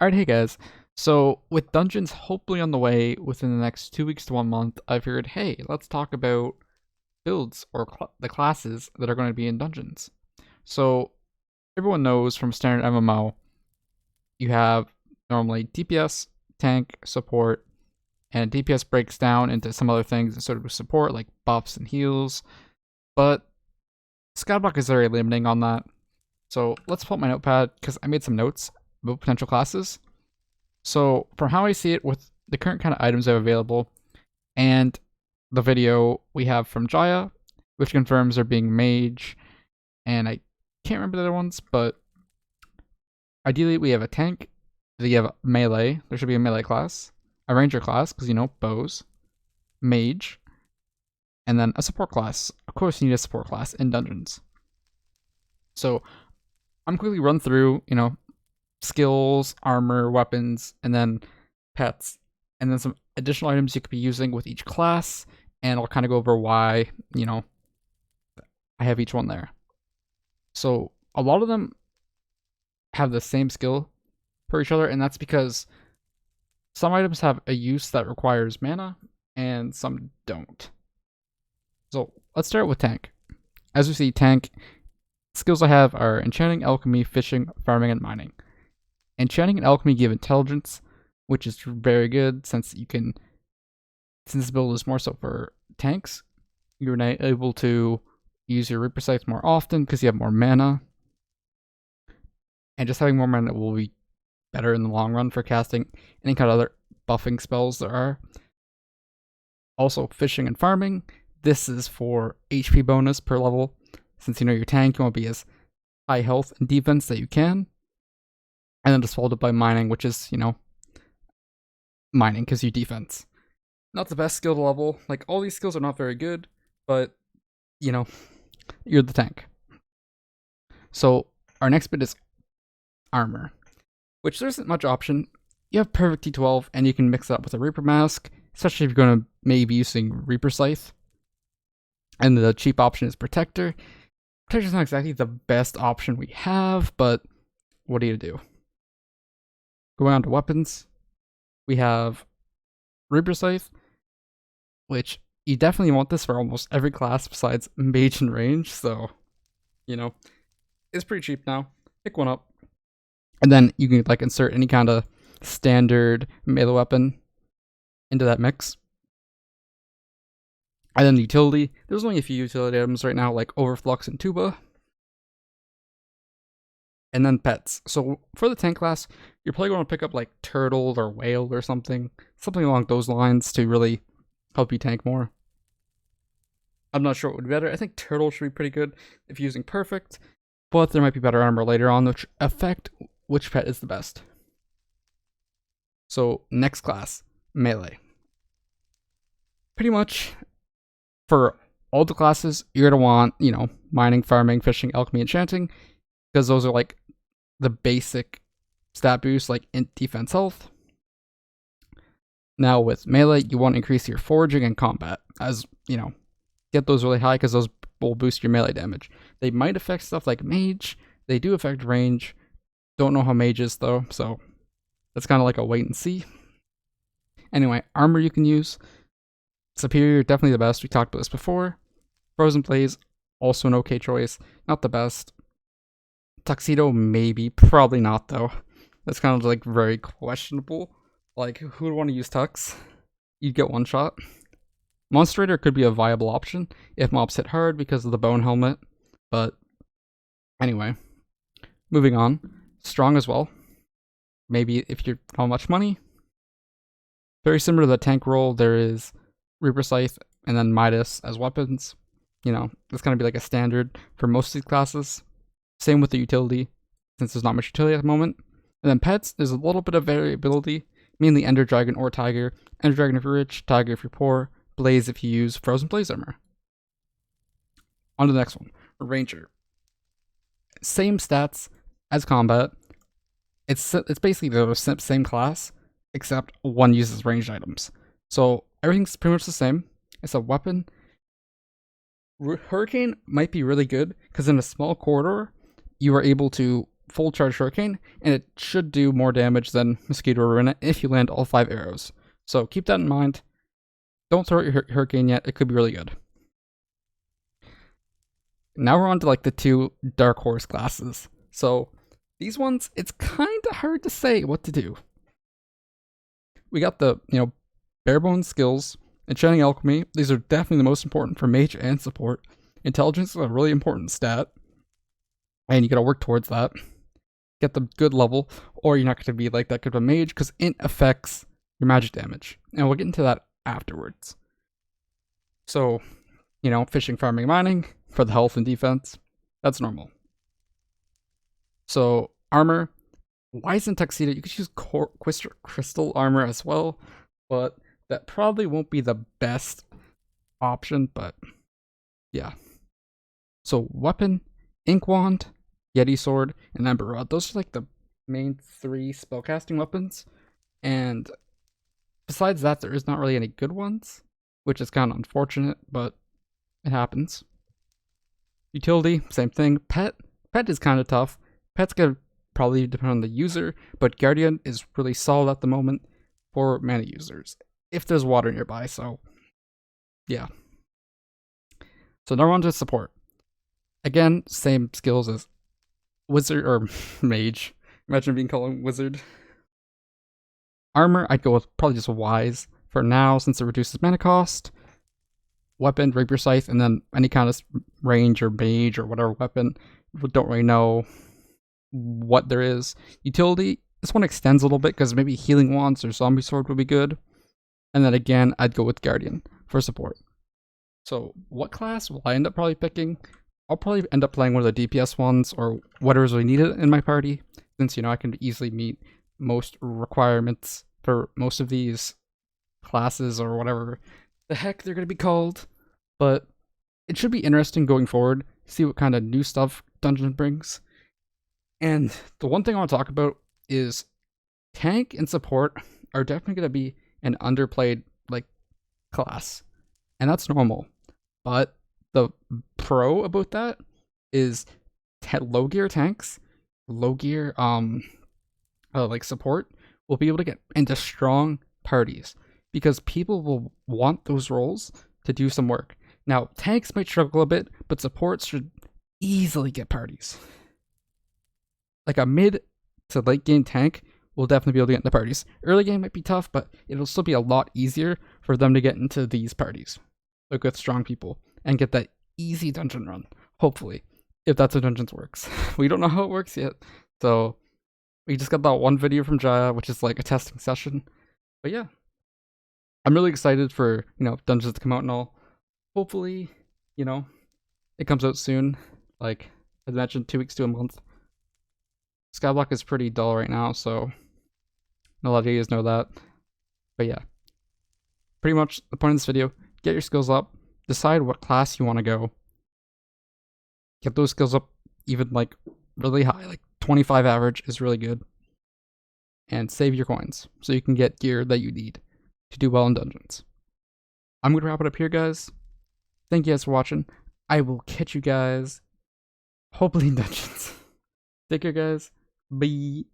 Alright, hey guys. So, with dungeons hopefully on the way within the next 2 weeks to 1 month, I figured, hey, let's talk about builds or the classes that are going to be in dungeons. So, everyone knows from standard MMO, you have normally DPS, tank, support, and DPS breaks down into some other things instead of support like buffs and heals. But Skyblock is very limiting on that. So, let's pull up my notepad because I made some notes about potential classes. So, from how I see it, with the current kind of items that are available, and the video we have from Jaya, which confirms they're being mage, and I can't remember the other ones, but ideally we have a tank, you have melee, there should be a melee class, a ranger class, because bows, mage, and then a support class. Of course, you need a support class in dungeons. So, I'm quickly run through, skills, armor, weapons, and then pets, and then some additional items you could be using with each class, and I'll kind of go over why, I have each one there. So a lot of them have the same skill for each other, and that's because some items have a use that requires mana, and some don't. So let's start with tank. As you see, tank skills I have are enchanting, alchemy, fishing, farming, and mining. Enchanting and alchemy give intelligence, which is very good since this build is more so for tanks. You're able to use your Reaper Scythe more often because you have more mana. And just having more mana will be better in the long run for casting any kind of other buffing spells there are. Also, fishing and farming. This is for HP bonus per level. Since your tank, you want to be as high health and defense that you can. And then just followed by mining, which is, mining because you defense. Not the best skill to level. Like, all these skills are not very good, but, you're the tank. So, our next bit is armor, which there isn't much option. You have Perfect T12, and you can mix it up with a Reaper Mask, especially if you're going to maybe using Reaper Scythe. And the cheap option is Protector. Protector's not exactly the best option we have, but what do you do? Going on to weapons, we have Reaper Scythe, which you definitely want this for almost every class besides mage and range, so, it's pretty cheap now. Pick one up. And then you can, insert any kind of standard melee weapon into that mix. And then the utility, there's only a few utility items right now, like Overflux and Tuba. And then pets. So for the tank class, you're probably going to pick up Turtle or Whale or something along those lines to really help you tank more. I'm not sure what would be better. I think Turtle should be pretty good if you're using Perfect, but there might be better armor later on which affect which pet is the best. So next class, melee. Pretty much for all the classes, you're going to want, mining, farming, fishing, alchemy, enchanting, because those are the basic stat boosts like int defense health. Now with melee, you want to increase your foraging and combat, as get those really high because those will boost your melee damage. They might affect stuff like mage, they do affect range. Don't know how mage is though, so that's kind of like a wait and see. Anyway, armor you can use. Superior, definitely the best. We talked about this before. Frozen Blaze, also an okay choice. Not the best. Tuxedo, maybe. Probably not, though. That's kind of very questionable. Who would want to use Tux? You'd get one shot. Monstrator could be a viable option if mobs hit hard because of the bone helmet. But anyway, moving on. Strong as well. Maybe if you don't have much money. Very similar to the tank role, there is Reaper Scythe and then Midas as weapons. It's going to be a standard for most of these classes. Same with the utility, since there's not much utility at the moment. And then pets, there's a little bit of variability, mainly Ender Dragon or Tiger. Ender Dragon if you're rich, Tiger if you're poor, Blaze if you use Frozen Blaze armor. On to the next one, Ranger. Same stats as combat. It's basically the same class, except one uses ranged items. So everything's pretty much the same. It's a weapon. Hurricane might be really good because in a small corridor, you are able to full charge Hurricane, and it should do more damage than Mosquito Arena if you land all 5 arrows. So keep that in mind. Don't throw out your Hurricane yet, it could be really good. Now we're on to like the 2 Dark Horse classes. So these ones, it's kind of hard to say what to do. We got the, bare bones skills, Enchanting Alchemy. These are definitely the most important for mage and support. Intelligence is a really important stat, and you gotta work towards that. Get the good level, or you're not gonna be like that good of a mage, because int affects your magic damage. And we'll get into that afterwards. So, fishing, farming, mining for the health and defense, that's normal. So, armor, Wizened Tuxedo, you could use crystal armor as well, but that probably won't be the best option, but yeah. So, weapon, Ink Wand, Yeti Sword, and Ember Rod. Those are like the main 3 spellcasting weapons, and besides that, there is not really any good ones, which is kind of unfortunate, but it happens. Utility, same thing. Pet is kind of tough. Pet's gonna probably depend on the user, but Guardian is really solid at the moment for mana users, if there's water nearby, so yeah. So now we're on to support. Again, same skills as wizard or mage. Imagine being called wizard. Armor, I'd go with probably just Wise for now, since it reduces mana cost. Weapon, Rapier Scythe, and then any kind of range or mage or whatever weapon. We don't really know what there is. Utility, this one extends a little bit because maybe Healing Wands or Zombie Sword would be good. And then again, I'd go with Guardian for support. So what class will I end up probably picking? I'll probably end up playing one of the DPS ones or whatever's really needed in my party, since I can easily meet most requirements for most of these classes or whatever the heck they're going to be called. But it should be interesting going forward, see what kind of new stuff Dungeon brings. And the one thing I want to talk about is tank and support are definitely going to be an underplayed class, and that's normal. But the pro about that is low gear tanks, low gear support will be able to get into strong parties because people will want those roles to do some work. Now, tanks might struggle a bit, but supports should easily get parties. Like a mid to late game tank will definitely be able to get into parties. Early game might be tough, but it'll still be a lot easier for them to get into these parties, like with strong people, and get that easy dungeon run, hopefully, if that's how Dungeons works. We don't know how it works yet, so we just got that one video from Jaya, which is like a testing session. But yeah, I'm really excited for, Dungeons to come out and all. Hopefully, it comes out soon. Like, as mentioned, 2 weeks to a month. Skyblock is pretty dull right now, so a lot of you guys know that. But yeah, pretty much the point of this video, get your skills up, decide what class you want to go, get those skills up even really high, like 25 average is really good, and save your coins so you can get gear that you need to do well in dungeons. I'm going to wrap it up here, guys. Thank you guys for watching. I will catch you guys hopefully in dungeons. Take care, guys. Bye.